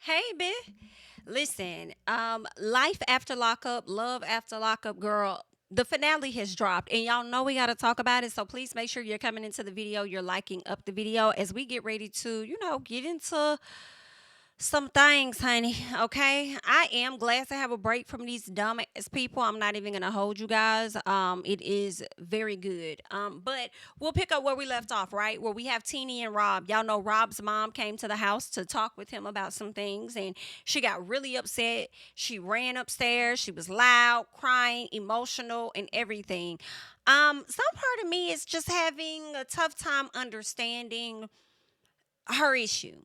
Hey, B. Listen, life after lockup, love after lockup, girl. The finale has dropped, and y'all know we got to talk about it. So please make sure you're coming into the video, you're liking up the video as we get ready to, get into some things, honey. Okay, I am glad to have a break from these dumb ass people. I'm not even gonna hold you guys. It is very good. But we'll pick up where we left off, right? Where we have Teeny and Rob. Y'all know Rob's mom came to the house to talk with him about some things, and she got really upset. She ran upstairs. She was loud, crying, emotional, and everything. Some part of me is just having a tough time understanding her issue.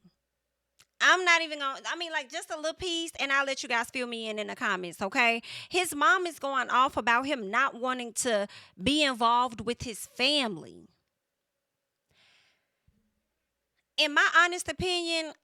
I'm not even gonna, I mean, like just a little piece, and I'll let you guys fill me in the comments, okay? His mom is going off about him not wanting to be involved with his family. In my honest opinion,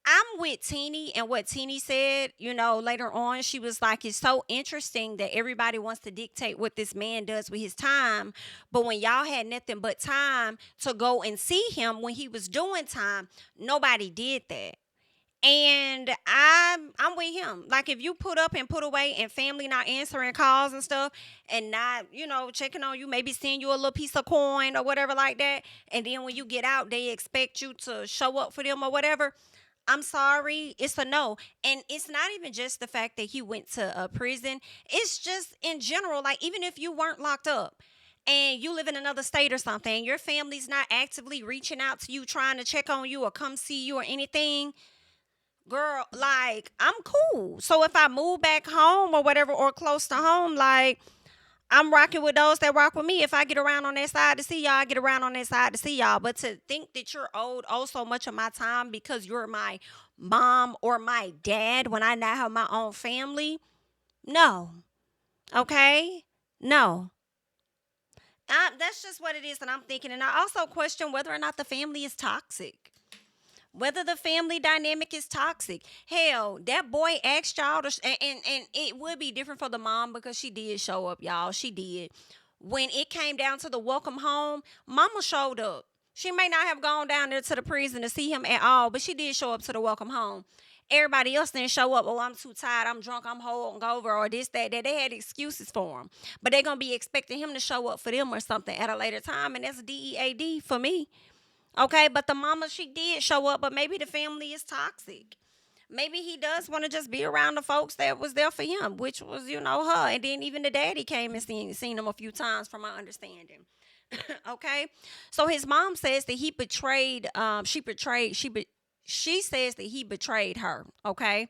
I'm with Teeny and what Teeny said, later on. She was like, it's so interesting that everybody wants to dictate what this man does with his time. But when y'all had nothing but time to go and see him when he was doing time, nobody did that. And I'm with him. Like if you put up and put away and family not answering calls and stuff and not, checking on you, maybe send you a little piece of coin or whatever like that. And then when you get out, they expect you to show up for them or whatever. I'm sorry, it's a no. And it's not even just the fact that he went to a prison. It's just in general, like even if you weren't locked up and you live in another state or something, your family's not actively reaching out to you, trying to check on you or come see you or anything, girl, like I'm cool. So if I move back home or whatever or close to home, like I'm rocking with those that rock with me. If I get around on that side to see y'all, I get around on that side to see y'all. But to think that you're owed oh so much of my time because you're my mom or my dad when I now have my own family, no. Okay? No. That's just what it is that I'm thinking. And I also question whether or not the family is toxic, whether the family dynamic is toxic. Hell, that boy asked y'all to, and it would be different for the mom because she did show up, y'all. She did. When it came down to the welcome home, mama showed up. She may not have gone down there to the prison to see him at all, but she did show up to the welcome home. Everybody else didn't show up. Oh, I'm too tired. I'm drunk. I'm hungover, or this, that, that. They had excuses for him, but they're gonna be expecting him to show up for them or something at a later time, and that's DEAD for me. Okay, but the mama, she did show up, but maybe the family is toxic. Maybe he does want to just be around the folks that was there for him, which was, her. And then even the daddy came and seen him a few times, from my understanding. Okay, so his mom says that he betrayed. She says that he betrayed her. Okay,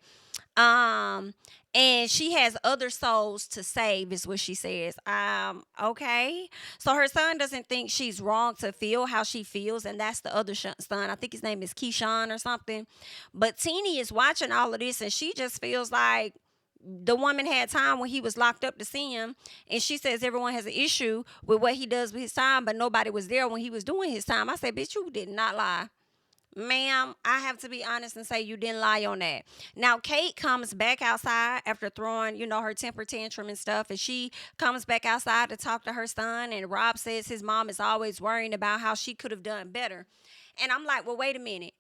um, and she has other souls to save, is what she says. Okay. So her son doesn't think she's wrong to feel how she feels, and that's the other son. I think his name is Keyshawn or something. But Teeny is watching all of this, and she just feels like the woman had time when he was locked up to see him, and she says everyone has an issue with what he does with his time, but nobody was there when he was doing his time. I said, bitch, you did not lie. Ma'am, I have to be honest and say you didn't lie on that. Now, Kate comes back outside after throwing, her temper tantrum and stuff, and she comes back outside to talk to her son. And Rob says his mom is always worrying about how she could have done better. And I'm like, well, wait a minute.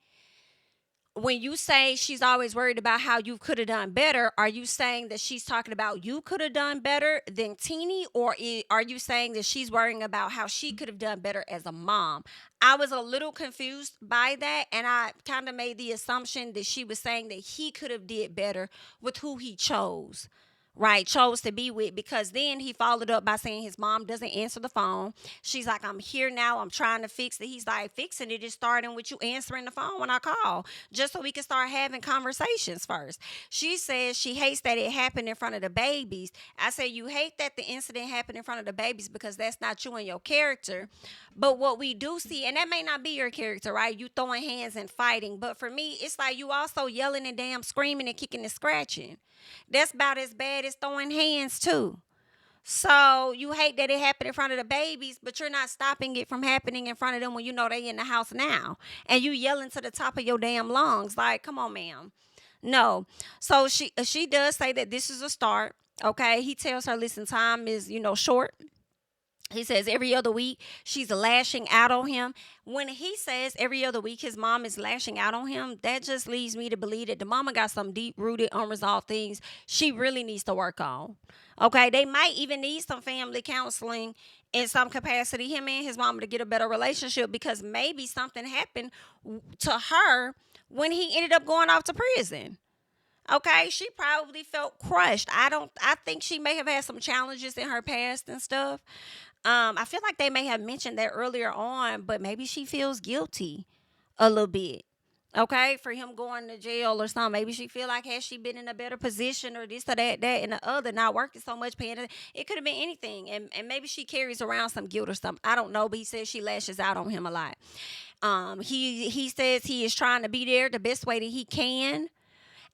When you say she's always worried about how you could have done better, are you saying that she's talking about you could have done better than Teeny, or are you saying that she's worrying about how she could have done better as a mom? I was a little confused by that, and I kind of made the assumption that she was saying that he could have did better with who he chose, right, chose to be with, because then he followed up by saying his mom doesn't answer the phone. She's like, I'm here now, I'm trying to fix it. He's like, fixing it is starting with you answering the phone when I call, just so we can start having conversations first. She says she hates that it happened in front of the babies. I say, you hate that the incident happened in front of the babies because that's not you and your character. But what we do see, and that may not be your character, right, you throwing hands and fighting, but for me it's like you also yelling and damn screaming and kicking and scratching. That's about as bad as throwing hands too. So you hate that it happened in front of the babies, but you're not stopping it from happening in front of them when you know they in the house now, and you yelling to the top of your damn lungs. Like, come on, ma'am. No. So she does say that this is a start. Okay. He tells her, listen, time is short. He says every other week she's lashing out on him. When he says every other week his mom is lashing out on him, that just leads me to believe that the mama got some deep rooted, unresolved things she really needs to work on. Okay, they might even need some family counseling in some capacity, him and his mama, to get a better relationship, because maybe something happened to her when he ended up going off to prison. Okay, she probably felt crushed. I think she may have had some challenges in her past and stuff. I feel like they may have mentioned that earlier on, but maybe she feels guilty a little bit. Okay, for him going to jail or something. Maybe she feel like, had she been in a better position or this or that, and the other, not working so much, paying it could have been anything. And maybe she carries around some guilt or something. I don't know, but he says she lashes out on him a lot. He says he is trying to be there the best way that he can.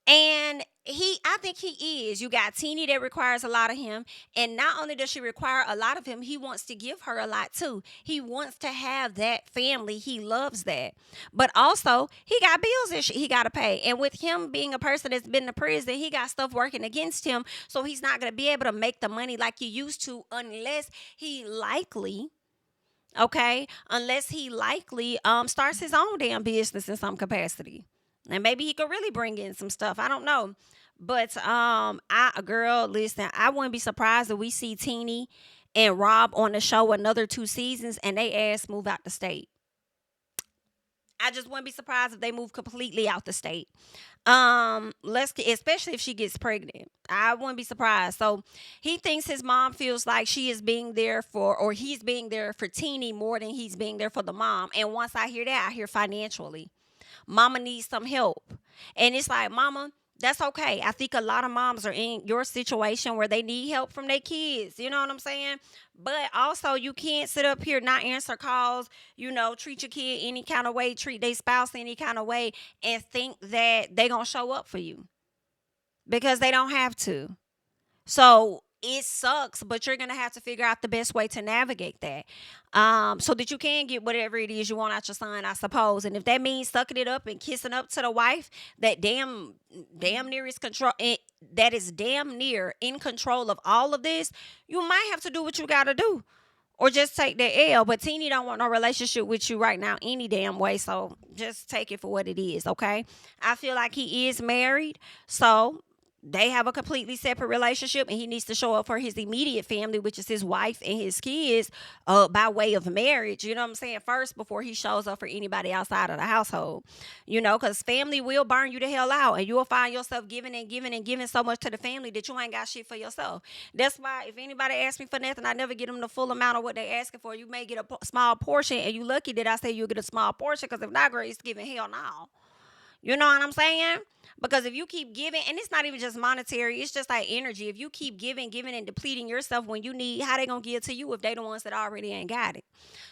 And I think he is. You got Teeny that requires a lot of him. And not only does she require a lot of him, he wants to give her a lot too. He wants to have that family. He loves that. But also, he got bills that he got to pay. And with him being a person that's been to prison, he got stuff working against him. So he's not going to be able to make the money like he used to, unless he likely starts his own damn business in some capacity. And maybe he could really bring in some stuff. I don't know. But girl, listen, I wouldn't be surprised if we see Teeny and Rob on the show another 2 seasons and they ass move out the state. I just wouldn't be surprised if they move completely out the state. Especially if she gets pregnant. I wouldn't be surprised. So he thinks his mom feels like she is being there for, or he's being there for Teeny more than he's being there for the mom. And once I hear that, I hear financially. Mama needs some help. And it's like, mama, that's okay. I think a lot of moms are in your situation where they need help from their kids. You know what I'm saying? But also, you can't sit up here, not answer calls, treat your kid any kind of way, treat their spouse any kind of way, and think that they're going to show up for you, because they don't have to. So it sucks, but you're going to have to figure out the best way to navigate that, so that you can get whatever it is you want out your son, I suppose. And if that means sucking it up and kissing up to the wife that damn near is control, that is damn near in control of all of this, you might have to do what you got to do. Or just take that L. But Teeny don't want no relationship with you right now any damn way. So just take it for what it is, okay? I feel like he is married. So they have a completely separate relationship, and he needs to show up for his immediate family, which is his wife and his kids, by way of marriage. You know what I'm saying? First, before he shows up for anybody outside of the household. Because family will burn you the hell out, and you'll find yourself giving and giving and giving so much to the family that you ain't got shit for yourself. That's why if anybody asks me for nothing, I never get them the full amount of what they asking for. You may get a small portion, and you lucky that I say you'll get a small portion, because if not, girl, it's giving hell no. You know what I'm saying? Because if you keep giving, and it's not even just monetary, it's just like energy. If you keep giving, and depleting yourself when you need, how they gonna give to you if they the ones that already ain't got it?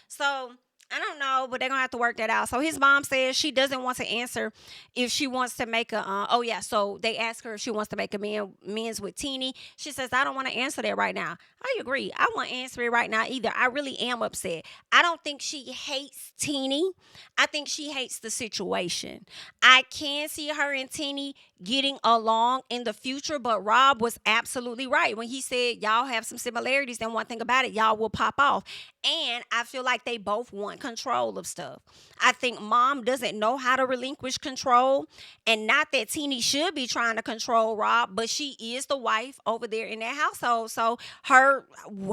So I don't know, but they're gonna have to work that out. So his mom says she doesn't want to answer if she wants to make a. So they ask her if she wants to make a men's with Teeny. She says, I don't want to answer that right now. I agree. I won't answer it right now either. I really am upset. I don't think she hates Teeny. I think she hates the situation. I can see her and Teeny getting along in the future, but Rob was absolutely right when he said y'all have some similarities, and one thing about it, y'all will pop off. And I feel like they both want control of stuff. I think mom doesn't know how to relinquish control, and not that Teeny should be trying to control Rob, but she is the wife over there in that household. So her,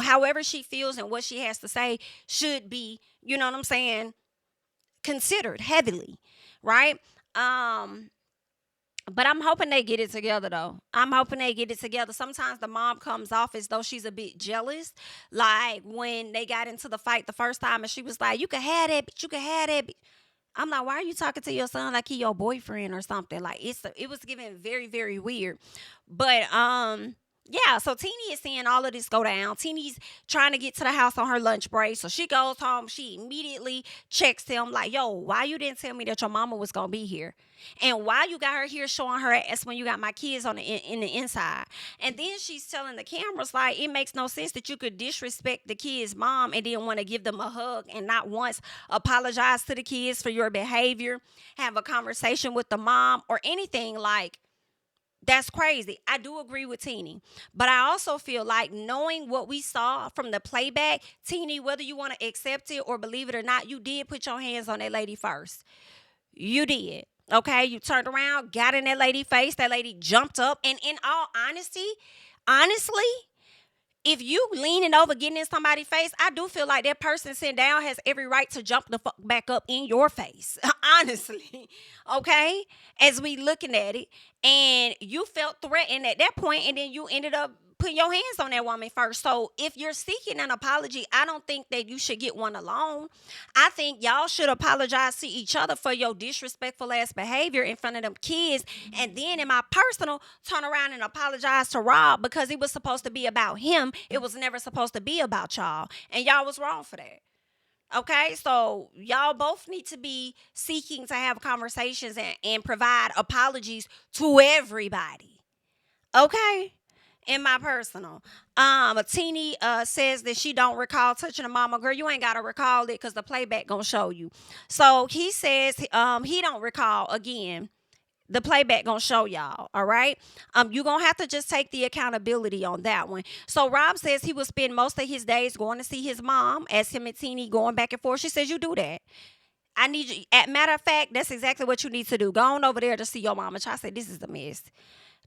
however she feels and what she has to say should be, you know what I'm saying, considered heavily, right? But I'm hoping they get it together, though. I'm hoping they get it together. Sometimes the mom comes off as though she's a bit jealous. Like when they got into the fight the first time and she was like, you can have that bitch, you can have that bitch. I'm like, why are you talking to your son like he your boyfriend or something? Like it was giving very, very weird. But yeah, so Teeny is seeing all of this go down. Teeny's trying to get to the house on her lunch break. So she goes home. She immediately checks him like, yo, why you didn't tell me that your mama was going to be here? And why you got her here showing her ass when you got my kids on in the inside? And then she's telling the cameras, like, it makes no sense that you could disrespect the kids' mom and then want to give them a hug and not once apologize to the kids for your behavior, have a conversation with the mom or anything. Like, That's crazy. I do agree with Teeny. But I also feel like knowing what we saw from the playback, Teeny, whether you want to accept it or believe it or not, you did put your hands on that lady first. You did. Okay, you turned around, got in that lady face. That lady jumped up. And in all honesty, honestly, if you leaning over getting in somebody's face, I do feel like that person sitting down has every right to jump the fuck back up in your face. Honestly. Okay? As we looking at it. And you felt threatened at that point, and then you ended up putting your hands on that woman first. So if you're seeking an apology, I don't think that you should get one alone. I think y'all should apologize to each other for your disrespectful ass behavior in front of them kids. And then in my personal, turn around and apologize to Rob, because it was supposed to be about him. It was never supposed to be about y'all. And y'all was wrong for that. Okay, so y'all both need to be seeking to have conversations and provide apologies to everybody. Okay? In my personal. Teeny says that she don't recall touching a mama. Girl, you ain't gotta recall it because the playback gonna show you. So he says he don't recall again. The playback gonna show y'all, all right? You gonna have to just take the accountability on that one. So Rob says he will spend most of his days going to see his mom, as him and Teeny going back and forth. She says, you do that. I need you. Matter of fact, that's exactly what you need to do. Go on over there to see your mama. I said, this is a mess.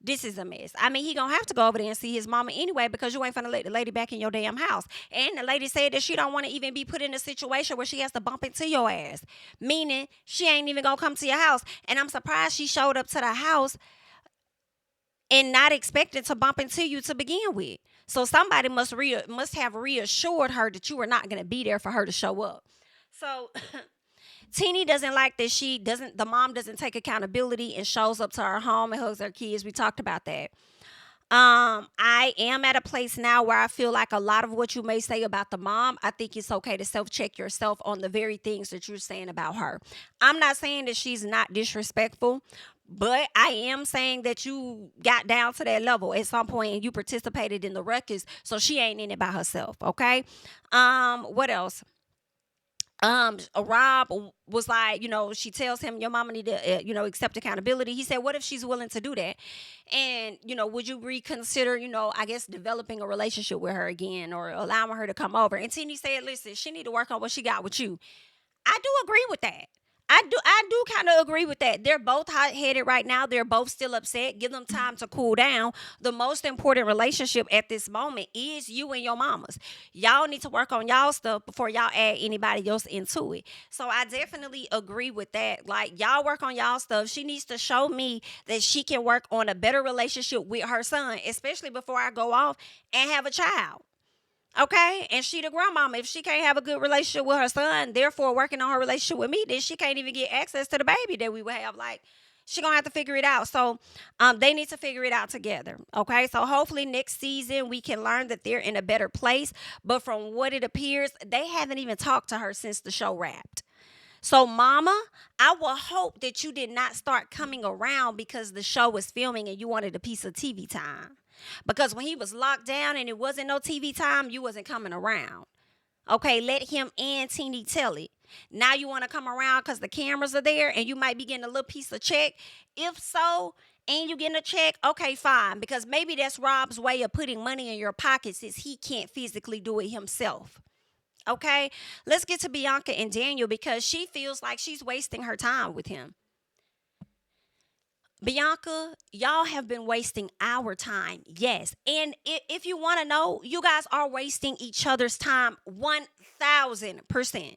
This is a mess. I mean, he gonna have to go over there and see his mama anyway, because you ain't finna let the lady back in your damn house. And the lady said that she don't want to even be put in a situation where she has to bump into your ass. Meaning, she ain't even gonna come to your house. And I'm surprised she showed up to the house and not expecting to bump into you to begin with. So somebody must have reassured her that you were not gonna be there for her to show up. So Teeny doesn't like that the mom doesn't take accountability and shows up to her home and hugs her kids. We talked about that. I am at a place now where I feel like a lot of what you may say about the mom, I think it's okay to self-check yourself on the very things that you're saying about her. I'm not saying that she's not disrespectful, but I am saying that you got down to that level at some point and you participated in the ruckus, so she ain't in it by herself, okay? What else? Rob was like, she tells him your mama need to, accept accountability. He said, what if she's willing to do that? And, would you reconsider, I guess developing a relationship with her again or allowing her to come over? And Teeny said, listen, she need to work on what she got with you. I do agree with that. I do kind of agree with that. They're both hot-headed right now. They're both still upset. Give them time to cool down. The most important relationship at this moment is you and your mamas. Y'all need to work on y'all stuff before y'all add anybody else into it. So I definitely agree with that. Like, y'all work on y'all stuff. She needs to show me that she can work on a better relationship with her son, especially before I go off and have a child. Okay, and she the grandmama. If she can't have a good relationship with her son, therefore working on her relationship with me, then she can't even get access to the baby that we would have. Like, she gonna have to figure it out. So they need to figure it out together. Okay, so hopefully next season we can learn that they're in a better place. But from what it appears, they haven't even talked to her since the show wrapped. So, mama, I will hope that you did not start coming around because the show was filming and you wanted a piece of TV time. Because when he was locked down and it wasn't no TV time, you wasn't coming around. Okay, let him and Teeny tell it. Now you want to come around because the cameras are there and you might be getting a little piece of check. If so, and you getting a check, okay, fine. Because maybe that's Rob's way of putting money in your pocket since he can't physically do it himself. Okay, let's get to Bianca and Daniel because she feels like she's wasting her time with him. Bianca, y'all have been wasting our time. Yes. And if you want to know, you guys are wasting each other's time 1000%.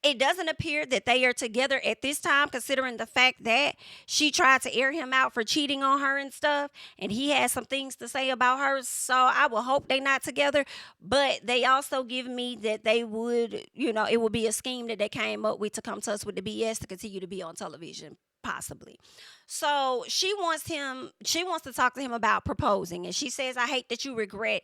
It doesn't appear that they are together at this time, considering the fact that she tried to air him out for cheating on her and stuff. And he has some things to say about her. So I will hope they're not together. But they also give me that they would, it would be a scheme that they came up with to come to us with the BS to continue to be on television. Possibly. So she wants to talk to him about proposing. And she says, I hate that you regret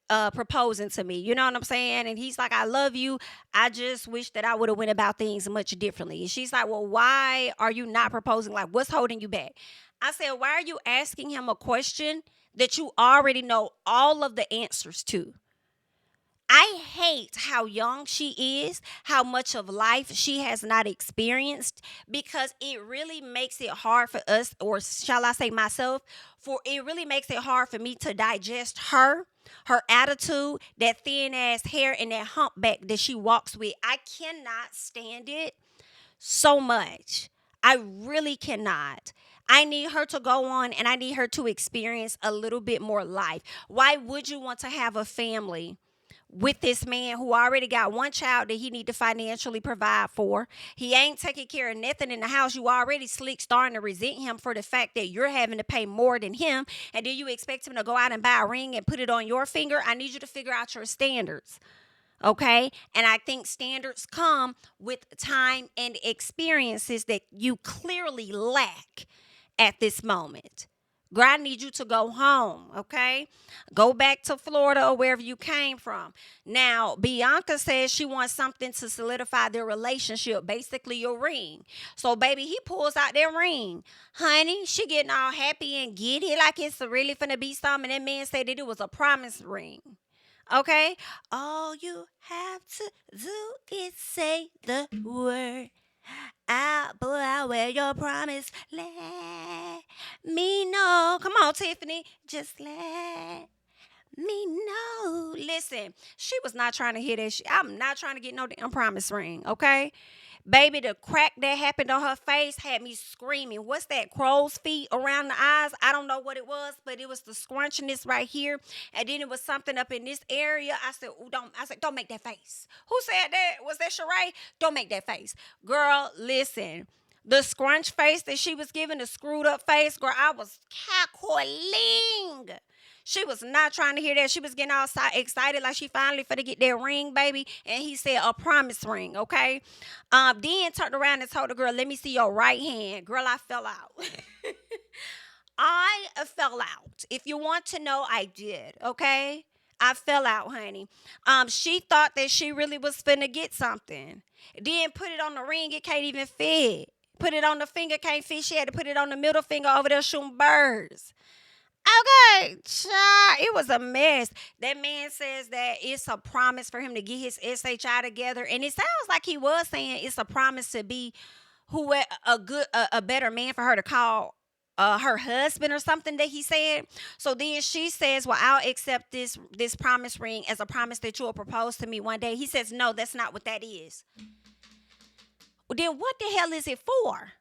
proposing to me. You know what I'm saying? And he's like, I love you. I just wish that I would have went about things much differently. And she's like, well, why are you not proposing? Like, what's holding you back? I said, why are you asking him a question that you already know all of the answers to? I hate how young she is, how much of life she has not experienced, because it really makes it hard for us, or shall I say myself, for it really makes it hard for me to digest her attitude, that thin ass hair, and that humpback that she walks with. I cannot stand it so much. I really cannot. I need her to go on, and I need her to experience a little bit more life. Why would you want to have a family with this man who already got one child that he need to financially provide for? He ain't taking care of nothing in the house. You already slick starting to resent him for the fact that you're having to pay more than him. And then you expect him to go out and buy a ring and put it on your finger? I need you to figure out your standards. Okay. And I think standards come with time and experiences that you clearly lack at this moment. Girl, I need you to go home, okay? Go back to Florida or wherever you came from. Now, Bianca says she wants something to solidify their relationship, basically your ring. So, baby, he pulls out their ring. Honey, she getting all happy and giddy like it's really finna be something. And that man said that it was a promise ring. Okay? All you have to do is say the word. I'll wear your promise. Let me know. Come on, Tiffany. Just let me know. Listen, she was not trying to hear that shit. I'm not trying to get no damn promise ring, okay? Baby, the crack that happened on her face had me screaming. What's that, crow's feet around the eyes? I don't know what it was, but it was the scrunchiness right here. And then it was something up in this area. I said, don't make that face. Who said that? Was that Sheree? Don't make that face. Girl, listen. The scrunch face that she was giving, the screwed up face, girl, I was cackling. She was not trying to hear that. She was getting all excited like she finally finna get that ring, baby. And he said a promise ring, okay? Then turned around and told the girl, let me see your right hand. Girl, I fell out. I fell out. If you want to know, I did, okay? I fell out, honey. She thought that she really was finna get something. Then put it on the ring, it can't even fit. Put it on the finger, can't fit. She had to put it on the middle finger over there shooting birds. Okay, child, it was a mess. That man says that it's a promise for him to get his SHI together, and it sounds like he was saying it's a promise to be a better man for her to call her husband or something that he said. So then she says, well, I'll accept this promise ring as a promise that you'll propose to me one day. He says, no, that's not what that is. Well, then what the hell is it for?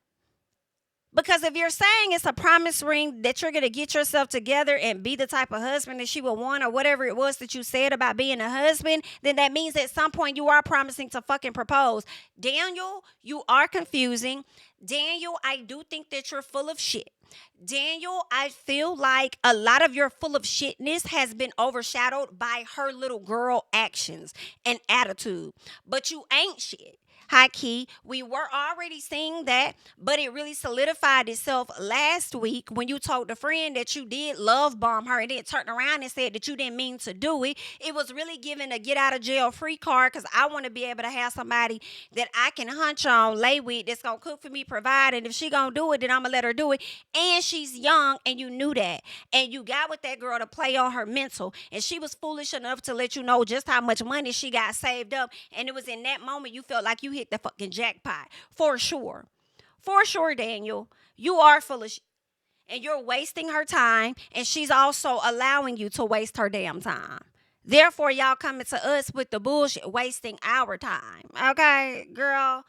Because if you're saying it's a promise ring that you're going to get yourself together and be the type of husband that she would want, or whatever it was that you said about being a husband, then that means at some point you are promising to fucking propose. Daniel, you are confusing. Daniel, I do think that you're full of shit. Daniel, I feel like a lot of your full of shitness has been overshadowed by her little girl actions and attitude. But you ain't shit. High key, we were already seeing that, but it really solidified itself last week when you told the friend that you did love bomb her and then turned around and said that you didn't mean to do it. It was really giving a get out of jail free card, because I want to be able to have somebody that I can hunch on, lay with, that's going to cook for me, provide, and if she going to do it, then I'm going to let her do it. And she's young, and you knew that. And you got with that girl to play on her mental, and she was foolish enough to let you know just how much money she got saved up, and it was in that moment you felt like you hit the fucking jackpot. For sure, Daniel, you are full of shit, and you're wasting her time, and she's also allowing you to waste her damn time. Therefore, y'all coming to us with the bullshit, wasting our time. Okay, girl,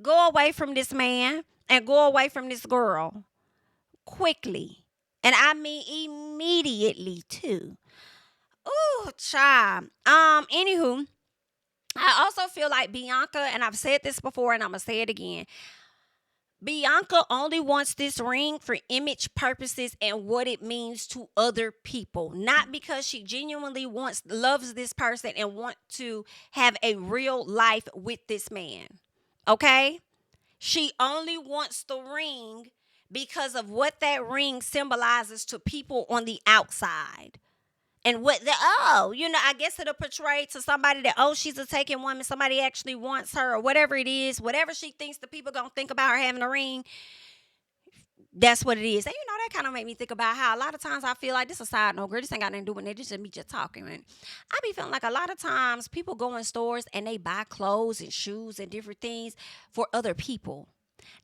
go away from this man and go away from this girl quickly, and I mean immediately too. Ooh, child. Anywho, I also feel like Bianca, and I've said this before and I'm going to say it again. Bianca only wants this ring for image purposes and what it means to other people. Not because she genuinely loves this person and want to have a real life with this man. Okay? She only wants the ring because of what that ring symbolizes to people on the outside. And I guess it'll portray to somebody that, she's a taken woman. Somebody actually wants her, or whatever it is, whatever she thinks the people going to think about her having a ring. That's what it is. And that kind of made me think about how a lot of times I feel like this is a side note, girl. This ain't got nothing to do with it. This is me just talking, man. I be feeling like a lot of times people go in stores and they buy clothes and shoes and different things for other people.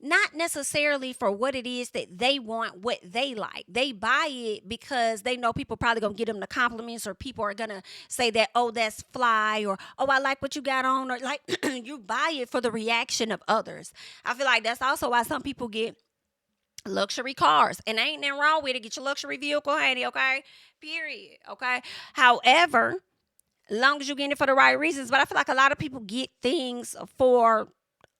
Not necessarily for what it is that they want, what they like. They buy it because they know people probably gonna give them the compliments, or people are gonna say that, oh, that's fly, or oh, I like what you got on, or like you buy it for the reaction of others. I feel like that's also why some people get luxury cars, and ain't nothing wrong with it. Get your luxury vehicle, honey, okay? Period. Okay. However, long as you get it for the right reasons. But I feel like a lot of people get things for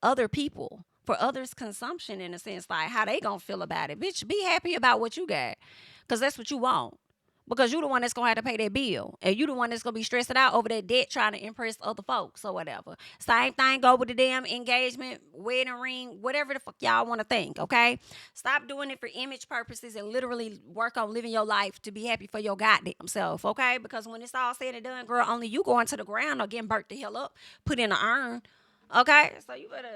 other people, for others' consumption, in a sense, like how they gonna feel about it. Bitch, be happy about what you got, because that's what you want. Because you the one that's gonna have to pay that bill, and you the one that's gonna be stressing out over that debt trying to impress other folks or whatever. Same thing go with the damn engagement, wedding ring, whatever the fuck y'all want to think. Okay, stop doing it for image purposes and literally work on living your life to be happy for your goddamn self. Okay, because when it's all said and done, girl, only you going to the ground or getting burnt the hell up, put in an urn. Okay, so you better,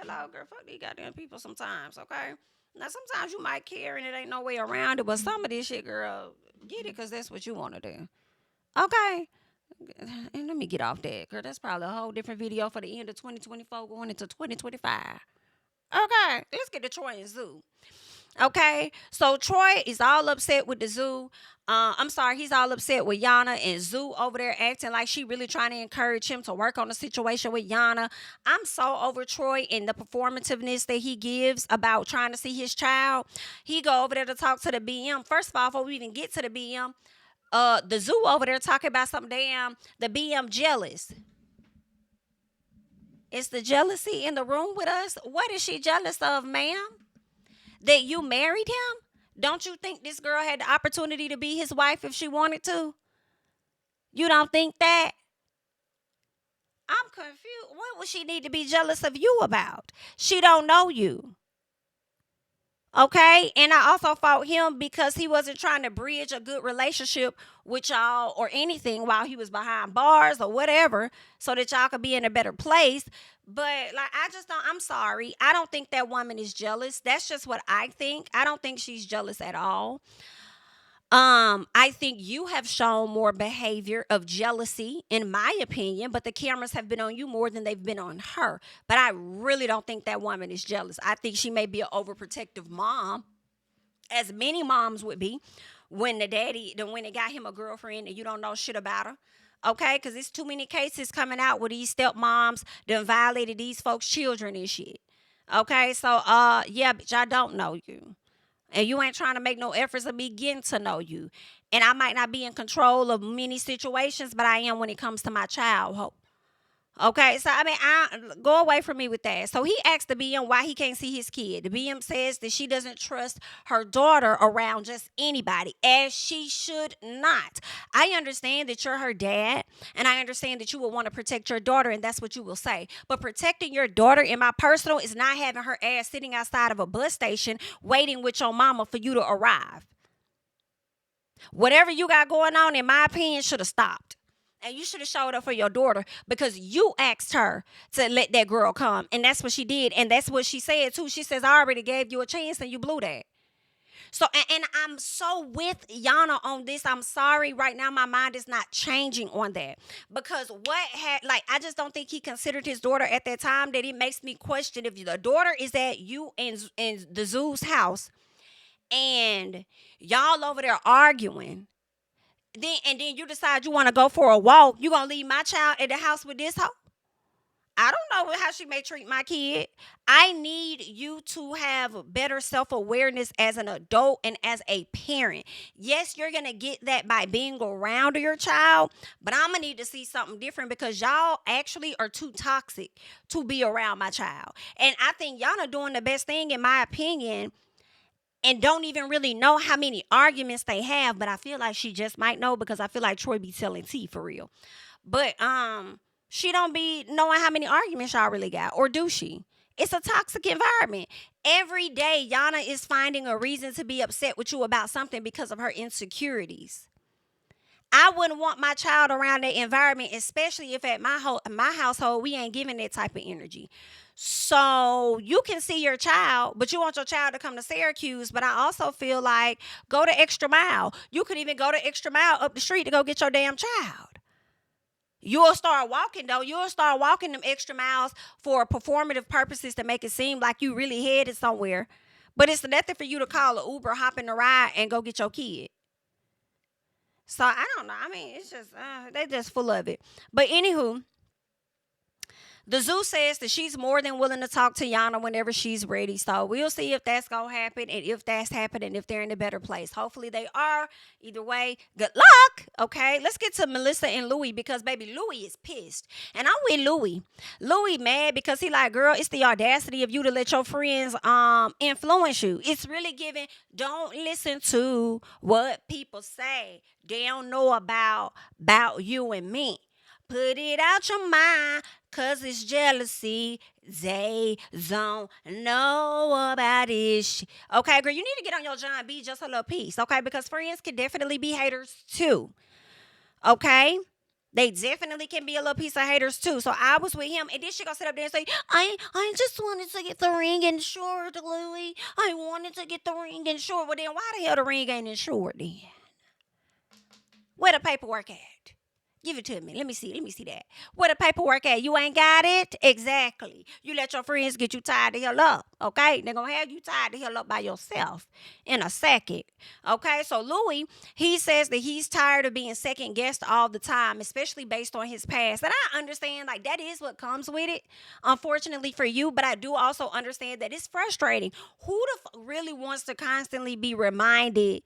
hello, girl, fuck these goddamn people sometimes. Okay. Now, sometimes you might care and it ain't no way around it, but some of this shit, girl, get it because that's what you want to do. Okay. And let me get off that, girl. That's probably a whole different video for the end of 2024 going into 2025. Okay. Let's get to Troy and Zoo. Okay, so Troy is all upset with the Zoo. I'm sorry, he's all upset with Jana, and Zoo over there acting like she really trying to encourage him to work on the situation with Jana. I'm so over Troy and the performativeness that he gives about trying to see his child. He go over there to talk to the BM. First of all, before we even get to the BM, the Zoo over there talking about something damn, the BM jealous. Is the jealousy in the room with us? What is she jealous of, ma'am? That you married him? Don't you think this girl had the opportunity to be his wife if she wanted to? You don't think that? I'm confused. What would she need to be jealous of you about? She don't know you. Okay, and I also fought him because he wasn't trying to bridge a good relationship with y'all or anything while he was behind bars or whatever, so that y'all could be in a better place. But like, I just don't. I'm sorry. I don't think that woman is jealous. That's just what I think. I don't think she's jealous at all. I think you have shown more behavior of jealousy, in my opinion, but the cameras have been on you more than they've been on her. But I really don't think that woman is jealous. I think she may be an overprotective mom, as many moms would be, when when they got him a girlfriend and you don't know shit about her. Okay, because there's too many cases coming out where these stepmoms done violated these folks' children and shit. Okay, so yeah, bitch, I don't know you. And you ain't trying to make no efforts of me getting to know you. And I might not be in control of many situations, but I am when it comes to my child. Okay, so I mean, I go away from me with that. So he asked the BM why he can't see his kid. The BM says that she doesn't trust her daughter around just anybody, as she should not. I understand that you're her dad, and I understand that you will want to protect your daughter, and that's what you will say. But protecting your daughter, in my personal, is not having her ass sitting outside of a bus station waiting with your mama for you to arrive. Whatever you got going on, in my opinion, should have stopped. And you should have showed up for your daughter because you asked her to let that girl come. And that's what she did. And that's what she said, too. She says, I already gave you a chance and you blew that. So, and I'm so with Jana on this. I'm sorry. Right now, my mind is not changing on that. Because I just don't think he considered his daughter at that time, that it makes me question if the daughter is at you in the Zoo's house and y'all over there arguing. Then you decide you want to go for a walk. You gonna leave my child at the house with this hoe? I don't know how she may treat my kid. I need you to have better self-awareness as an adult and as a parent. Yes, you're gonna get that by being around your child, but I'm gonna need to see something different because y'all actually are too toxic to be around my child. And I think y'all are doing the best thing, in my opinion, and don't even really know how many arguments they have, but I feel like she just might know because I feel like Troy be telling tea for real. But she don't be knowing how many arguments y'all really got, or do she? It's a toxic environment. Every day, Jana is finding a reason to be upset with you about something because of her insecurities. I wouldn't want my child around that environment, especially if at my household we ain't giving that type of energy. So you can see your child, but you want your child to come to Syracuse. But I also feel like go the extra mile. You could even go the extra mile up the street to go get your damn child. You'll start walking though. You'll start walking them extra miles for performative purposes to make it seem like you really headed somewhere. But it's nothing for you to call an Uber, hop in the ride, and go get your kid. So I don't know. I mean, it's just they just full of it. But anywho, the zoo says that she's more than willing to talk to Jana whenever she's ready. So we'll see if that's going to happen and if that's happening, if they're in a better place. Hopefully they are. Either way, good luck. Okay, let's get to Melissa and Louie because, baby, Louie is pissed. And I'm with Louie. Louie mad because he like, girl, it's the audacity of you to let your friends influence you. It's really giving, don't listen to what people say. They don't know about you and me. Put it out your mind, cause it's jealousy. They don't know about it. Okay, girl, you need to get on your John B just a little piece, okay? Because friends can definitely be haters too, okay? They definitely can be a little piece of haters too. So I was with him, and then she gonna sit up there and say, I just wanted to get the ring insured, Louie. I wanted to get the ring insured. Well, then why the hell the ring ain't insured then? Where the paperwork at? Give it to me. Let me see that. Where the paperwork at? You ain't got it? Exactly. You let your friends get you tied the hell up, okay? They're going to have you tied the hell up by yourself in a second, okay? So Louie, he says that he's tired of being second guessed all the time, especially based on his past. And I understand, like, that is what comes with it, unfortunately for you. But I do also understand that it's frustrating. Who really wants to constantly be reminded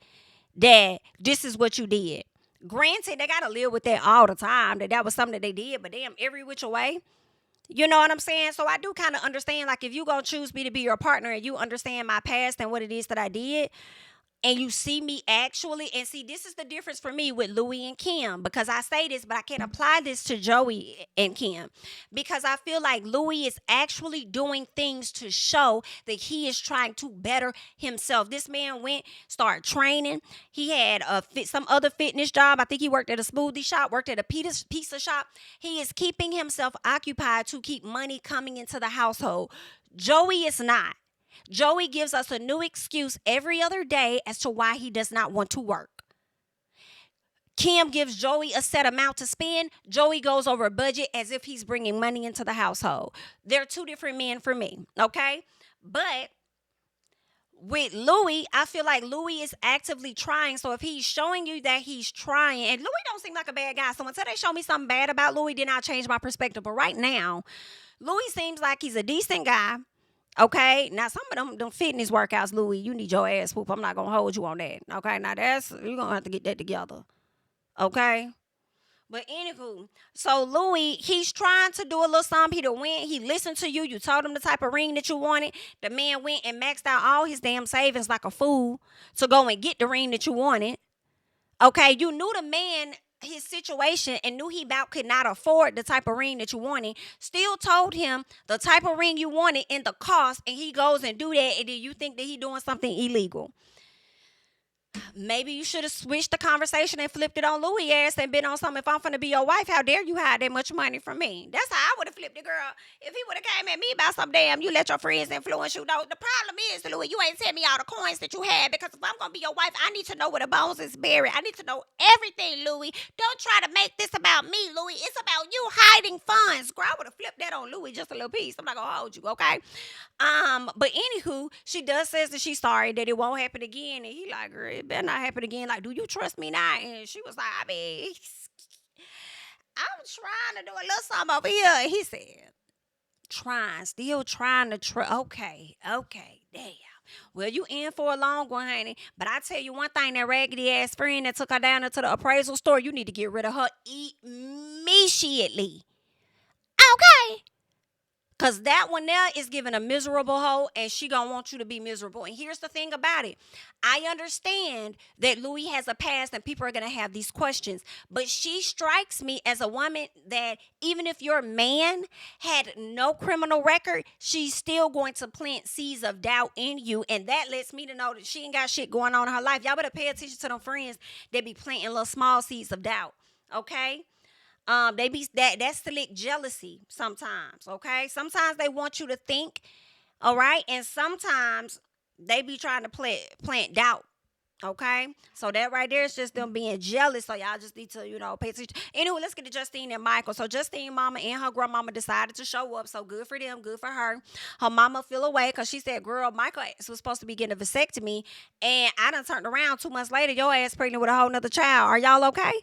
that this is what you did? Granted, they got to live with that all the time, that was something that they did, but damn, every which way. You know what I'm saying? So I do kind of understand, like, if you going to choose me to be your partner and you understand my past and what it is that I did, and you see me actually, and see, this is the difference for me with Louie and Kim, because I say this, but I can't apply this to Joey and Kim, because I feel like Louie is actually doing things to show that he is trying to better himself. This man started training. He had some other fitness job. I think he worked at a smoothie shop, worked at a pizza shop. He is keeping himself occupied to keep money coming into the household. Joey is not. Joey gives us a new excuse every other day as to why he does not want to work. Kim gives Joey a set amount to spend. Joey goes over budget as if he's bringing money into the household. They're two different men for me, okay? But with Louie, I feel like Louie is actively trying. So if he's showing you that he's trying, and Louie don't seem like a bad guy. So until they show me something bad about Louie, then I'll change my perspective. But right now, Louie seems like he's a decent guy. Okay, now some of them fitness workouts, Louie, you need your ass whoop. I'm not gonna hold you on that. Okay, now you're gonna have to get that together. Okay, but anywho, so Louie, he's trying to do a little something. He listened to you. You told him the type of ring that you wanted. The man went and maxed out all his damn savings like a fool to go and get the ring that you wanted. Okay, you knew the man, his situation, and knew he about could not afford the type of ring that you wanted. Still told him the type of ring you wanted and the cost, and he goes and do that, and then you think that he doing something illegal. Maybe you should have switched the conversation and flipped it on Louie ass and been on something. If I'm finna be your wife, how dare you hide that much money from me? That's how I would have flipped the girl. If he would have came at me about some damn, you let your friends influence you. Though the problem is, Louie, you ain't tell me all the coins that you had, because if I'm gonna be your wife, I need to know where the bones is buried. I need to know everything, Louie. Don't try to make this about me, Louie. It's about you hiding funds. Girl, I would have flipped that on Louie just a little piece. I'm not gonna hold you, okay? But anywho, she does says that she's sorry that it won't happen again, and he like, girl, it better not happen again. Like, do you trust me now? And she was like, I mean, I'm trying to do a little something over here. And he said, still trying to try. Okay, damn. Well, you in for a long one, honey. But I tell you one thing, that raggedy ass friend that took her down into the appraisal store, you need to get rid of her immediately. Okay. Cause that one there is giving a miserable hoe, and she gonna want you to be miserable. And here's the thing about it. I understand that Louie has a past and people are gonna have these questions. But she strikes me as a woman that even if your man had no criminal record, she's still going to plant seeds of doubt in you. And that lets me to know that she ain't got shit going on in her life. Y'all better pay attention to them friends that be planting little small seeds of doubt. Okay? They be that's slick jealousy sometimes, okay? Sometimes they want you to think, all right, and sometimes they be trying to plant doubt. Okay, so that right there is just them being jealous. So y'all just need to, pay attention. Anyway, let's get to Justine and Michael. So Justine mama and her grandmama decided to show up. So good for them, good for her. Her mama feel away because she said, "Girl, Michael was supposed to be getting a vasectomy, and I done turned around 2 months later. Your ass pregnant with a whole nother child. Are y'all okay?"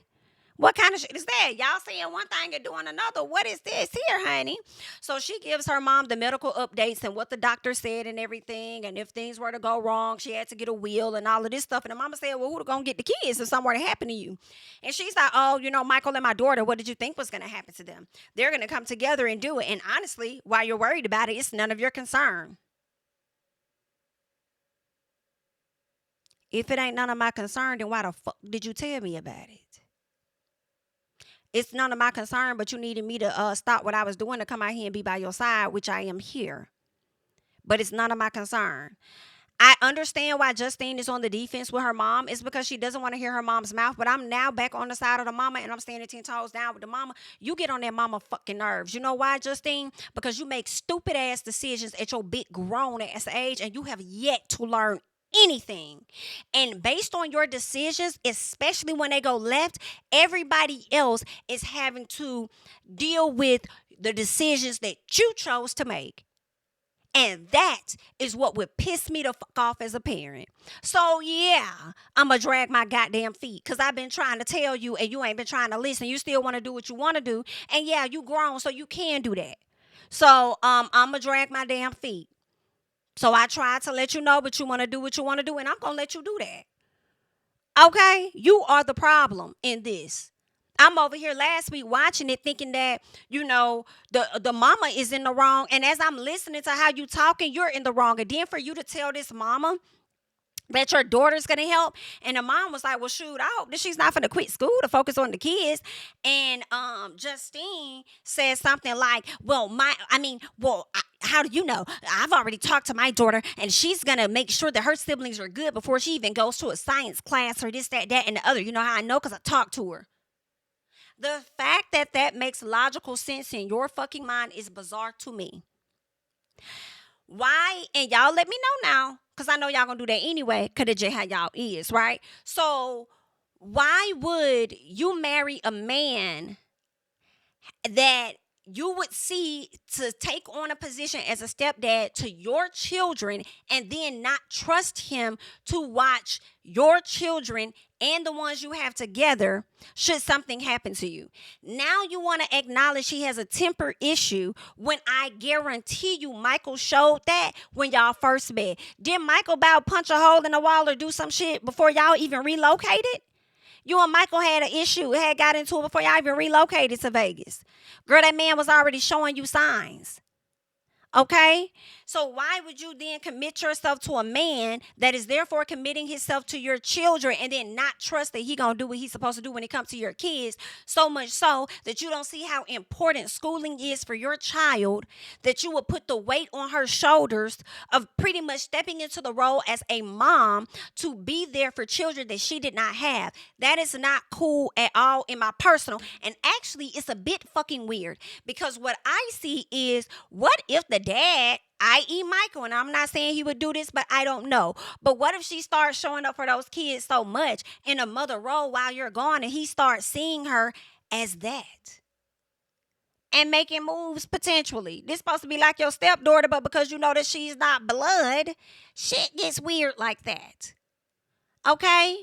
What kind of shit is that? Y'all saying one thing and doing another. What is this here, honey? So she gives her mom the medical updates and what the doctor said and everything. And if things were to go wrong, she had to get a will and all of this stuff. And the mama said, "Well, who's going to get the kids if something were to happen to you?" And she's like, "Oh, Michael and my daughter, what did you think was going to happen to them? They're going to come together and do it. And honestly, while you're worried about it, it's none of your concern." If it ain't none of my concern, then why the fuck did you tell me about it? It's none of my concern, but you needed me to stop what I was doing to come out here and be by your side, which I am here. But it's none of my concern. I understand why Justine is on the defense with her mom. It's because she doesn't want to hear her mom's mouth. But I'm now back on the side of the mama, and I'm standing 10 toes down with the mama. You get on that mama fucking nerves. You know why, Justine? Because you make stupid ass decisions at your big grown ass age, and you have yet to learn anything. And based on your decisions, especially when they go left, everybody else is having to deal with the decisions that you chose to make. And that is what would piss me the fuck off as a parent. So yeah, I'ma drag my goddamn feet because I've been trying to tell you and you ain't been trying to listen. You still want to do what you want to do. And yeah, you grown, so you can do that. So I'ma drag my damn feet. So I tried to let you know, but you want to do what you want to do, and I'm going to let you do that. Okay? You are the problem in this. I'm over here last week watching it thinking that, the mama is in the wrong. And as I'm listening to how you talking, you're in the wrong. And then for you to tell this mama that your daughter's gonna help, and the mom was like, "Well, shoot, I hope that she's not gonna quit school to focus on the kids." And Justine says something like, how do you know? I've already talked to my daughter, and she's gonna make sure that her siblings are good before she even goes to a science class or this, that, and the other. You know how I know? Because I talked to her. The fact that makes logical sense in your fucking mind is bizarre to me. Why? And y'all let me know now, because I know y'all gonna do that anyway, because it's just how y'all is, right? So why would you marry a man that you would see to take on a position as a stepdad to your children and then not trust him to watch your children and the ones you have together should something happen to you? Now you want to acknowledge he has a temper issue when I guarantee you Michael showed that when y'all first met. Did Michael about punch a hole in the wall or do some shit before y'all even relocated? You and Michael had an issue, had got into it before y'all even relocated to Vegas. Girl, that man was already showing you signs. Okay? So why would you then commit yourself to a man that is therefore committing himself to your children and then not trust that he gonna do what he's supposed to do when it comes to your kids? So much so that you don't see how important schooling is for your child, that you would put the weight on her shoulders of pretty much stepping into the role as a mom to be there for children that she did not have. That is not cool at all in my personal. And actually, it's a bit fucking weird because what I see is, what if the dad, i.e. Michael, and I'm not saying he would do this, but I don't know. But what if she starts showing up for those kids so much in a mother role while you're gone and he starts seeing her as that? And making moves potentially. This supposed to be like your stepdaughter, but because you know that she's not blood, shit gets weird like that. Okay?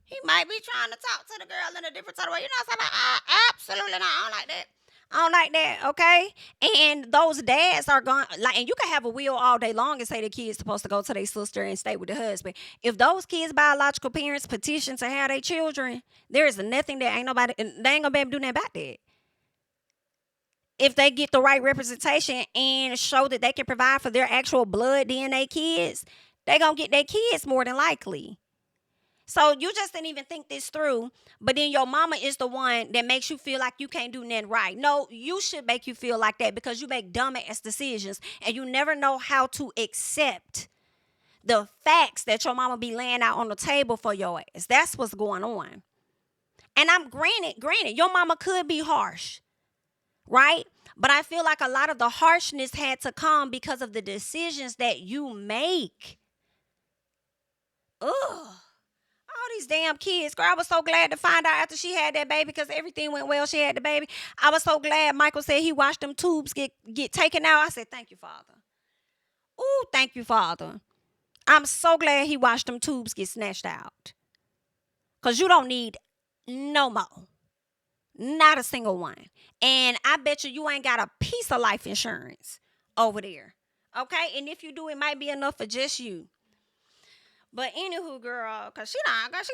He might be trying to talk to the girl in a different sort of way. You know what I'm saying? Absolutely not. I don't like that. I don't like that, okay? And those dads are going, and you can have a will all day long and say the kid's supposed to go to their sister and stay with the husband. If those kids' biological parents petition to have their children, there is nothing that they ain't gonna be able to do nothing about that. if they get the right representation and show that they can provide for their actual blood DNA kids, they gonna get their kids more than likely. So you just didn't even think this through, but then your mama is the one that makes you feel like you can't do nothing right. No, you should make you feel like that because you make dumbass decisions and you never know how to accept the facts that your mama be laying out on the table for your ass. That's what's going on. And I'm granted, your mama could be harsh, right? But I feel like a lot of the harshness had to come because of the decisions that you make. Ugh. All these damn kids. Girl, I was so glad to find out after she had that baby because everything went well. She had the baby. I was so glad Michael said he watched them tubes get taken out. I said, thank you, Father. Ooh, thank you, Father. I'm so glad he watched them tubes get snatched out. Because you don't need no more. Not a single one. And I bet you ain't got a piece of life insurance over there. Okay? And if you do, it might be enough for just you. But anywho, girl, because she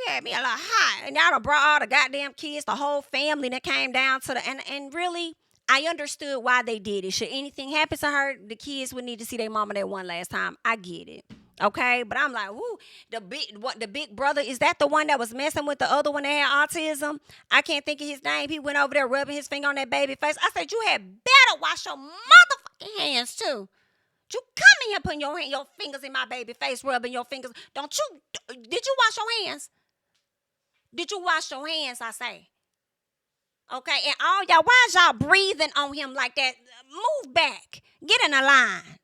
had me a lot hot. And y'all done brought all the goddamn kids, the whole family that came down to and really, I understood why they did it. Should anything happen to her, the kids would need to see their mama that one last time. I get it. Okay? But I'm like, woo, the big brother, is that the one that was messing with the other one that had autism? I can't think of his name. He went over there rubbing his finger on that baby face. I said, you had better wash your motherfucking hands too. You come in here putting your fingers in my baby face, rubbing your fingers. Did you wash your hands? Did you wash your hands, I say? Okay, and all y'all, why is y'all breathing on him like that? Move back. Get in a line.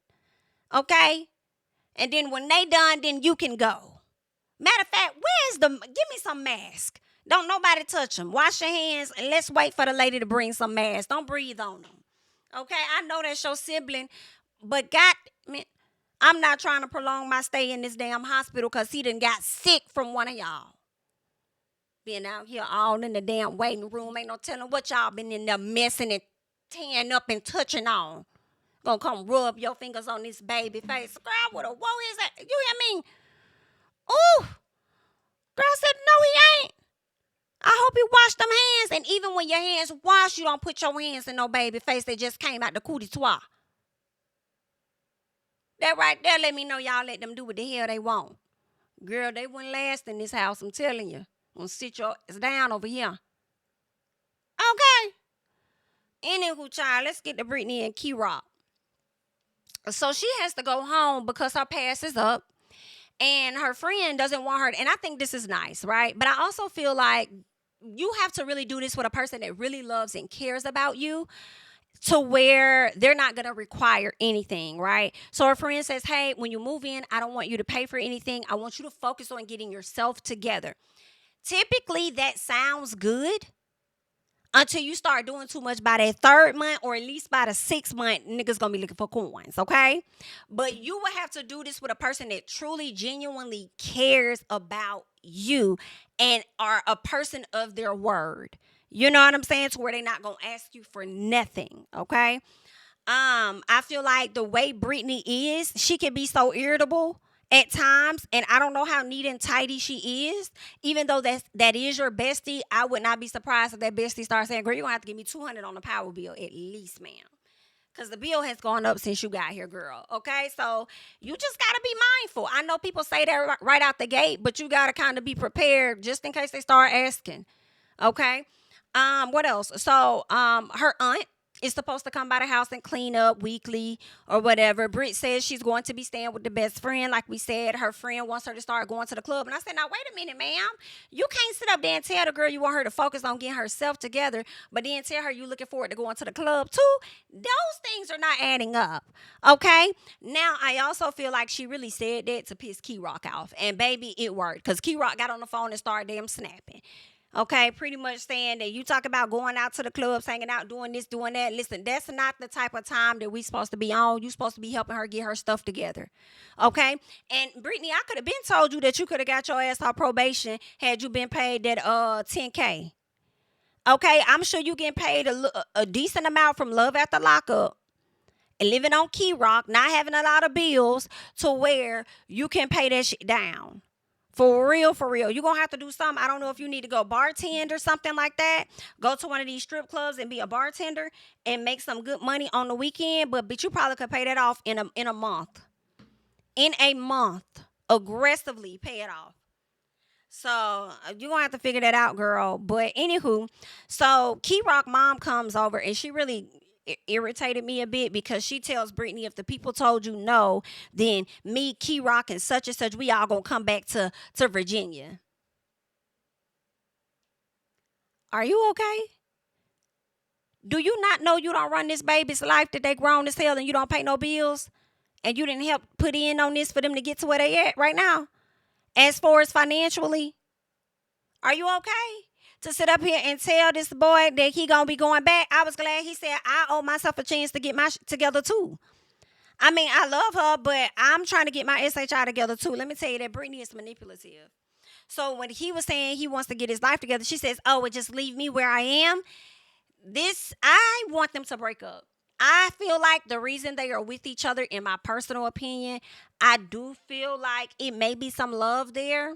Okay? And then when they done, then you can go. Matter of fact, give me some mask. Don't nobody touch them. Wash your hands and let's wait for the lady to bring some mask. Don't breathe on them. Okay, I know that's your sibling. But I'm not trying to prolong my stay in this damn hospital because he done got sick from one of y'all. Being out here all in the damn waiting room. Ain't no telling what y'all been in there messing and tearing up and touching on. Gonna come rub your fingers on this baby face. Girl, what a woe is that? You hear me? Ooh. Girl said, no, he ain't. I hope you wash them hands. And even when your hands wash, you don't put your hands in no baby face that just came out the cootie tois. That right there let me know y'all let them do what the hell they want. Girl, they wouldn't last in this house, I'm telling you. I'm gonna sit your ass down over here. Okay. Anywho, child, let's get to Britney and Kyrock. So she has to go home because her pass is up. And her friend doesn't want her. And I think this is nice, right? But I also feel like you have to really do this with a person that really loves and cares about you, to where they're not going to require anything, right? So her friend says, hey, when you move in, I don't want you to pay for anything. I want you to focus on getting yourself together. Typically, that sounds good until you start doing too much by that 3rd month, or at least by the 6th month, niggas going to be looking for coins, okay? But you will have to do this with a person that truly, genuinely cares about you and are a person of their word. You know what I'm saying? To where they're not going to ask you for nothing, okay? I feel like the way Britney is, she can be so irritable at times, and I don't know how neat and tidy she is. Even though that is your bestie, I would not be surprised if that bestie starts saying, girl, you're going to have to give me $200 on the power bill at least, ma'am. Because the bill has gone up since you got here, girl, okay? So you just got to be mindful. I know people say that right out the gate, but you got to kind of be prepared just in case they start asking, okay? What else? So, her aunt is supposed to come by the house and clean up weekly or whatever. Britt says she's going to be staying with the best friend. Like we said, her friend wants her to start going to the club. And I said, now, wait a minute, ma'am. You can't sit up there and tell the girl you want her to focus on getting herself together, but then tell her you looking forward to going to the club too. Those things are not adding up, okay? Now, I also feel like she really said that to piss Kyrock off. And baby, it worked, because Kyrock got on the phone and started damn snapping. Okay, pretty much saying that you talk about going out to the clubs, hanging out, doing this, doing that. Listen, that's not the type of time that we supposed to be on. You supposed to be helping her get her stuff together. Okay? And Britney, I could have been told you that you could have got your ass off probation had you been paid that $10K. Okay, I'm sure you getting paid a decent amount from Love After Lockup and living on Kyrock, not having a lot of bills to where you can pay that shit down. For real, for real. You're going to have to do something. I don't know if you need to go bartend or something like that. Go to one of these strip clubs and be a bartender and make some good money on the weekend. But you probably could pay that off in a month. In a month. Aggressively pay it off. So you're going to have to figure that out, girl. But anywho, so Kyrock mom comes over and she really irritated me a bit because she tells Britney, if the people told you no, then me, Kyrock, and such, we all gonna come back to Virginia. Are you okay? Do you not know you don't run this baby's life, that they grown as hell and you don't pay no bills? And you didn't help put in on this for them to get to where they at right now? As far as financially, are you okay? To sit up here and tell this boy that he gonna be going back. I was glad he said I owe myself a chance to get my together too. I mean, I love her, but I'm trying to get my SHI together too. Let me tell you that Britney is manipulative. So when he was saying he wants to get his life together, she says, "Oh, it just leave me where I am." I want them to break up. I feel like the reason they are with each other, in my personal opinion, I do feel like it may be some love there.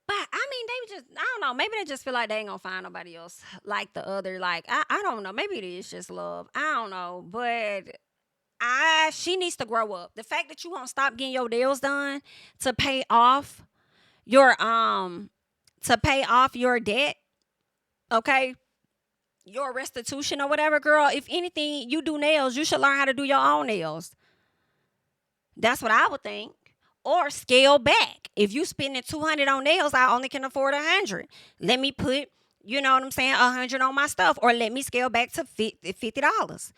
But I mean, they just, I don't know. Maybe they just feel like they ain't gonna find nobody else like the other. Like, I don't know. Maybe it is just love. I don't know. But she needs to grow up. The fact that you won't stop getting your deals done to pay off your debt, okay? Your restitution or whatever, girl. If anything, you do nails, you should learn how to do your own nails. That's what I would think. Or scale back. If you spending $200 on nails, I only can afford $100. Let me put, you know what I'm saying, $100 on my stuff, or let me scale back to $50.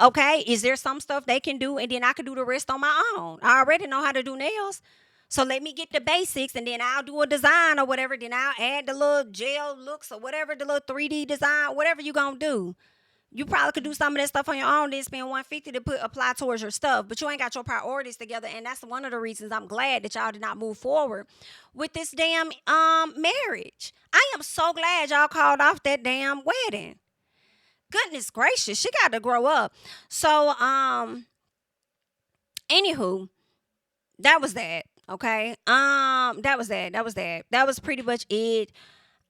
Okay, is there some stuff they can do, and then I can do the rest on my own? I already know how to do nails, so let me get the basics, and then I'll do a design or whatever. Then I'll add the little gel looks or whatever, the little 3D design, whatever you gonna do. You probably could do some of that stuff on your own, then spend $150 to apply towards your stuff. But you ain't got your priorities together, and that's one of the reasons I'm glad that y'all did not move forward with this damn marriage. I am so glad y'all called off that damn wedding. Goodness gracious, she got to grow up. So anywho, that was that. Okay. That was that. That was pretty much it.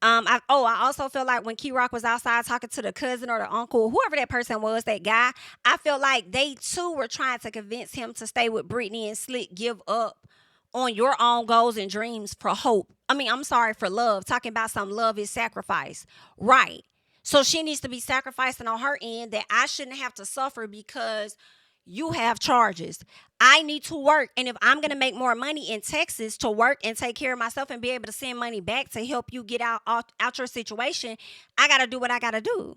I also feel like when Kyrock was outside talking to the cousin or the uncle, whoever that person was, that guy, I feel like they too were trying to convince him to stay with Britney and slick give up on your own goals and dreams for hope. I mean, I'm sorry, for love. Talking about some love is sacrifice. Right. So she needs to be sacrificing on her end, that I shouldn't have to suffer because you have charges. I need to work. And if I'm going to make more money in Texas to work and take care of myself and be able to send money back to help you get out your situation, I got to do what I got to do.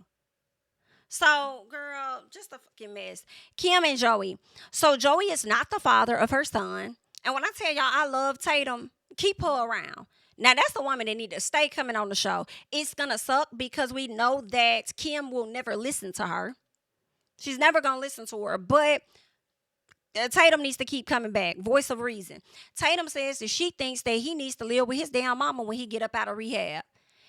So, girl, just a fucking mess. Kim and Joey. So, Joey is not the father of her son. And when I tell y'all I love Tatum, keep her around. Now, that's the woman that need to stay coming on the show. It's going to suck because we know that Kim will never listen to her. She's never going to listen to her. But Tatum needs to keep coming back. Voice of reason. Tatum says that she thinks that he needs to live with his damn mama when he get up out of rehab.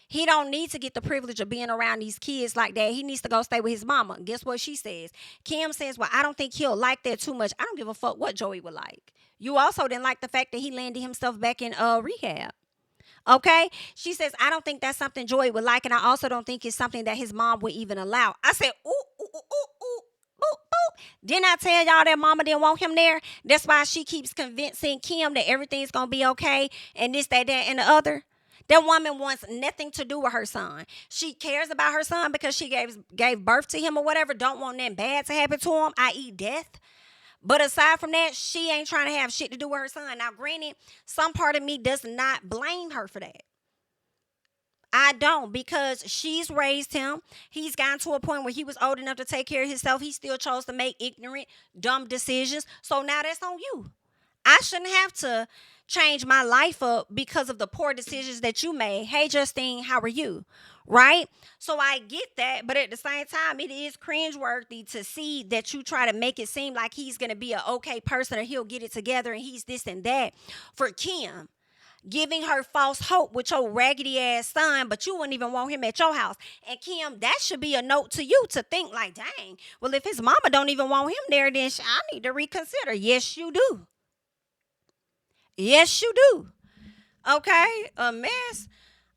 He don't need to get the privilege of being around these kids like that. He needs to go stay with his mama. Guess what she says? Kim says, well, I don't think he'll like that too much. I don't give a fuck what Joey would like. You also didn't like the fact that he landed himself back in rehab. Okay? She says, I don't think that's something Joey would like, and I also don't think it's something that his mom would even allow. I said, ooh, ooh, ooh, ooh, ooh, boop, boop. Didn't I tell y'all that mama didn't want him there? That's why she keeps convincing Kim that everything's going to be okay, and this, that, and the other. That woman wants nothing to do with her son. She cares about her son because she gave birth to him or whatever. Don't want nothing bad to happen to him, i.e. death. But aside from that, she ain't trying to have shit to do with her son. Now, granted, some part of me does not blame her for that. I don't, because she's raised him. He's gotten to a point where he was old enough to take care of himself. He still chose to make ignorant, dumb decisions. So now that's on you. I shouldn't have to change my life up because of the poor decisions that you made. Hey, Justine, how are you? Right? So I get that, but at the same time, it is cringeworthy to see that you try to make it seem like he's going to be an okay person or he'll get it together and he's this and that for Kim. Giving her false hope with your raggedy ass son, but you wouldn't even want him at your house. And Kim, that should be a note to you to think like, dang, well, if his mama don't even want him there, then I need to reconsider. Yes, you do. Yes, you do. Okay, a mess.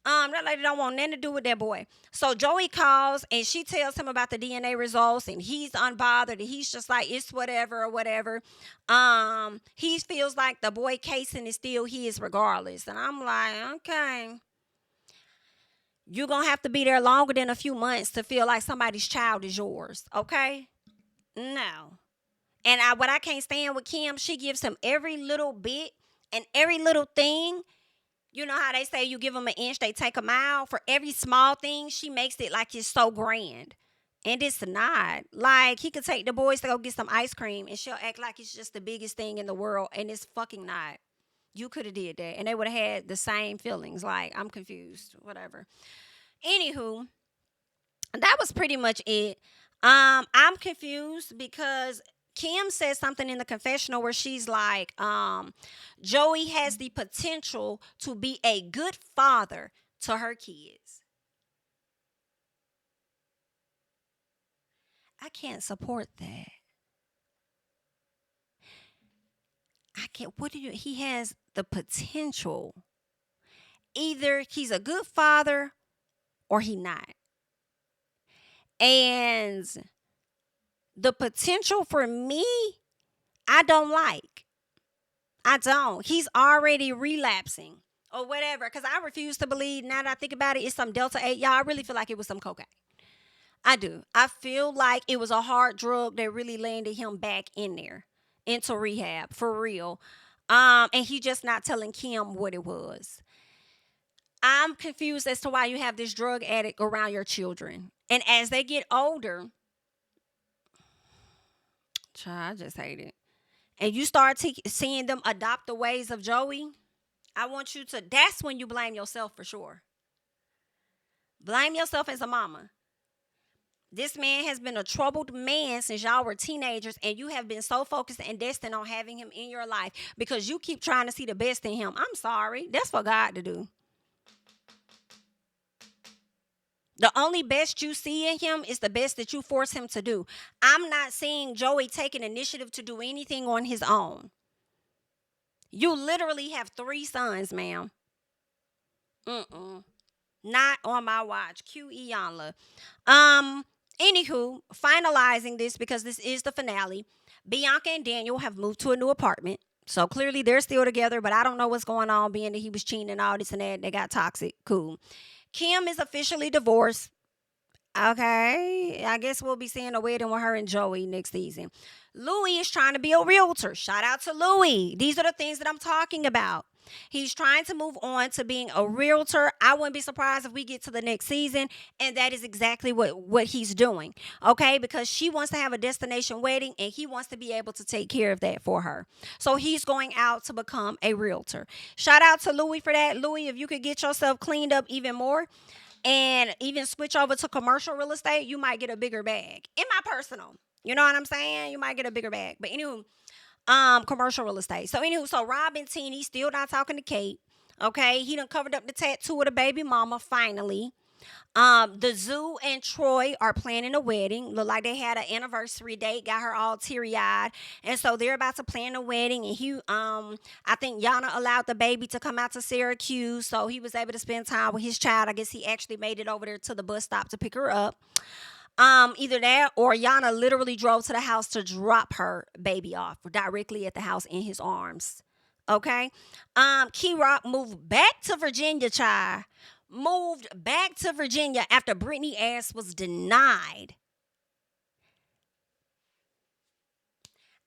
That lady don't want nothing to do with that boy. So Joey calls and she tells him about the DNA results, and he's unbothered. And he's just like, it's whatever or whatever. He feels like the boy casing is still his regardless. And I'm like, okay, you're gonna have to be there longer than a few months to feel like somebody's child is yours. Okay, no. And what I can't stand with Kim, she gives him every little bit and every little thing. You know how they say you give them an inch, they take a mile? For every small thing, she makes it like it's so grand. And it's not. Like, he could take the boys to go get some ice cream and she'll act like it's just the biggest thing in the world. And it's fucking not. You could have did that. And they would have had the same feelings. Like, I'm confused. Whatever. Anywho, that was pretty much it. I'm confused because Kim said something in the confessional where she's like, Joey has the potential to be a good father to her kids. I can't support that. I can't. What do you? He has the potential. Either he's a good father or he not. And the potential for me, I don't like. I don't. He's already relapsing or whatever. Because I refuse to believe, now that I think about it, it's some Delta 8. Y'all, I really feel like it was some cocaine. I do. I feel like it was a hard drug that really landed him back in there into rehab for real. And he just not telling Kim what it was. I'm confused as to why you have this drug addict around your children. And as they get older, I just hate it. And you start seeing them adopt the ways of Joey, I want you to, that's when you blame yourself for sure. Blame yourself as a mama. This man has been a troubled man since y'all were teenagers, and you have been so focused and destined on having him in your life because you keep trying to see the best in him. I'm sorry. That's for God to do. The only best you see in him is the best that you force him to do. I'm not seeing Joey taking initiative to do anything on his own. You literally have 3 sons, ma'am. Mm-mm. Not on my watch. QE Yanla. Anywho, finalizing this because this is the finale. Bianca and Daniel have moved to a new apartment. So clearly they're still together, but I don't know what's going on, being that he was cheating and all this and that. They got toxic. Cool. Kim is officially divorced. Okay. I guess we'll be seeing a wedding with her and Joey next season. Louie is trying to be a realtor. Shout out to Louie. These are the things that I'm talking about. He's trying to move on to being a realtor. I wouldn't be surprised if we get to the next season and that is exactly what he's doing. Okay? Because she wants to have a destination wedding and he wants to be able to take care of that for her. So he's going out to become a realtor. Shout out to Louie for that. Louie, if you could get yourself cleaned up even more and even switch over to commercial real estate, you might get a bigger bag. In my personal, you know what I'm saying? You might get a bigger bag. But anyway, commercial real estate. So anywho, so Rob and Teeny still not talking to Kate. Okay, he done covered up the tattoo of the baby mama finally. The Zoo and Troy are planning a wedding. Look like they had an anniversary date, got her all teary-eyed. And so they're about to plan a wedding. And I think Jana allowed the baby to come out to Syracuse. So he was able to spend time with his child. I guess he actually made it over there to the bus stop to pick her up. Either that or Jana literally drove to the house to drop her baby off directly at the house in his arms. Okay. Kyrock moved back to Virginia, child. Moved back to Virginia after Britney ass was denied.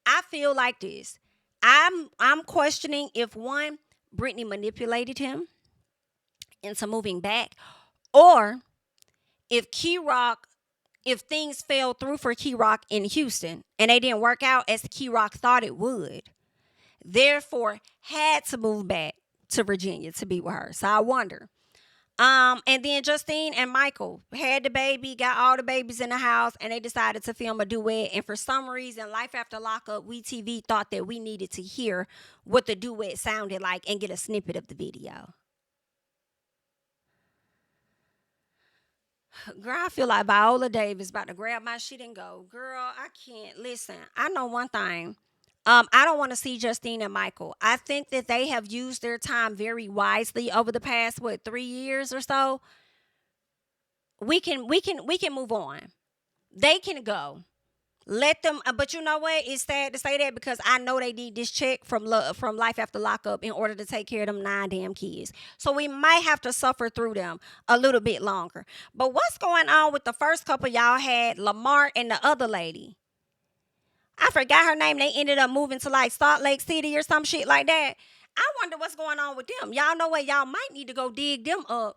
I feel like this. I'm questioning if one, Britney manipulated him into moving back, or if if things fell through for Kyrock in Houston and they didn't work out as Kyrock thought it would, therefore had to move back to Virginia to be with her. So I wonder. And then Justine and Michael had the baby, got all the babies in the house, and they decided to film a duet. And for some reason, Life After Lockup, WeTV thought that we needed to hear what the duet sounded like and get a snippet of the video. Girl, I feel like Viola Davis about to grab my shit and go. Girl, I can't. Listen, I know one thing. I don't want to see Justine and Michael. I think that they have used their time very wisely over the past 3 years or so. We can move on. They can go. Let them, but you know what? It's sad to say that because I know they need this check from Life After Lockup in order to take care of them 9 damn kids. So we might have to suffer through them a little bit longer. But what's going on with the first couple y'all had, Lamar and the other lady? I forgot her name. They ended up moving to like Salt Lake City or some shit like that. I wonder what's going on with them. Y'all know what? Y'all might need to go dig them up.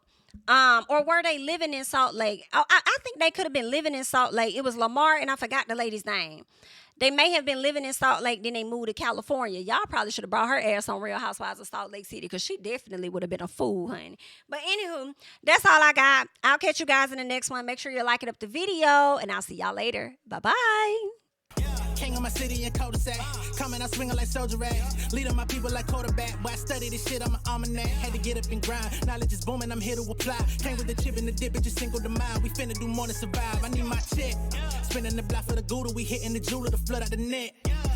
Or were they living in Salt Lake? I think they could have been living in Salt Lake. It was Lamar and I forgot the lady's name. They may have been living in Salt Lake, then they moved to California. Y'all probably should have brought her ass on Real Housewives of Salt Lake City because she definitely would have been a fool, honey. But anywho, that's all I got. I'll catch you guys in the next one. Make sure you're liking up the video, and I'll see y'all later. Bye-bye. King of my city and cul-de-sac. Coming out swinging like soldier rag. Leading my people like quarterback. Boy, I study this shit, I'm an almanac. Had to get up and grind. Knowledge is booming, I'm here to apply. Came with the chip and the dip, it just single the mind. We finna do more to survive. I need my check. Spinning the block for the Gouda. We hitting the jeweler to flood out the net.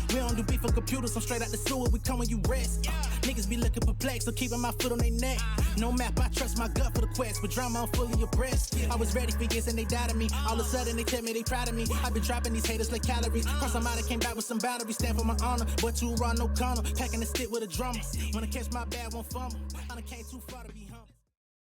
We don't do beef on computers, I'm straight out the sewer. We come when you rest. Niggas be looking perplexed, so keeping my foot on their neck. No map, I trust my gut for the quest. With drama, I'm fully abreast. I was ready for years and they died of me. All of a sudden they tell me they proud of me. I've been dropping these haters like calories. Cross them out, I came back with some boundaries. Stand for my honor, but too raw, no corner. Packing the stick with a drummer. Wanna catch my bad, won't fumble. I done came too far to be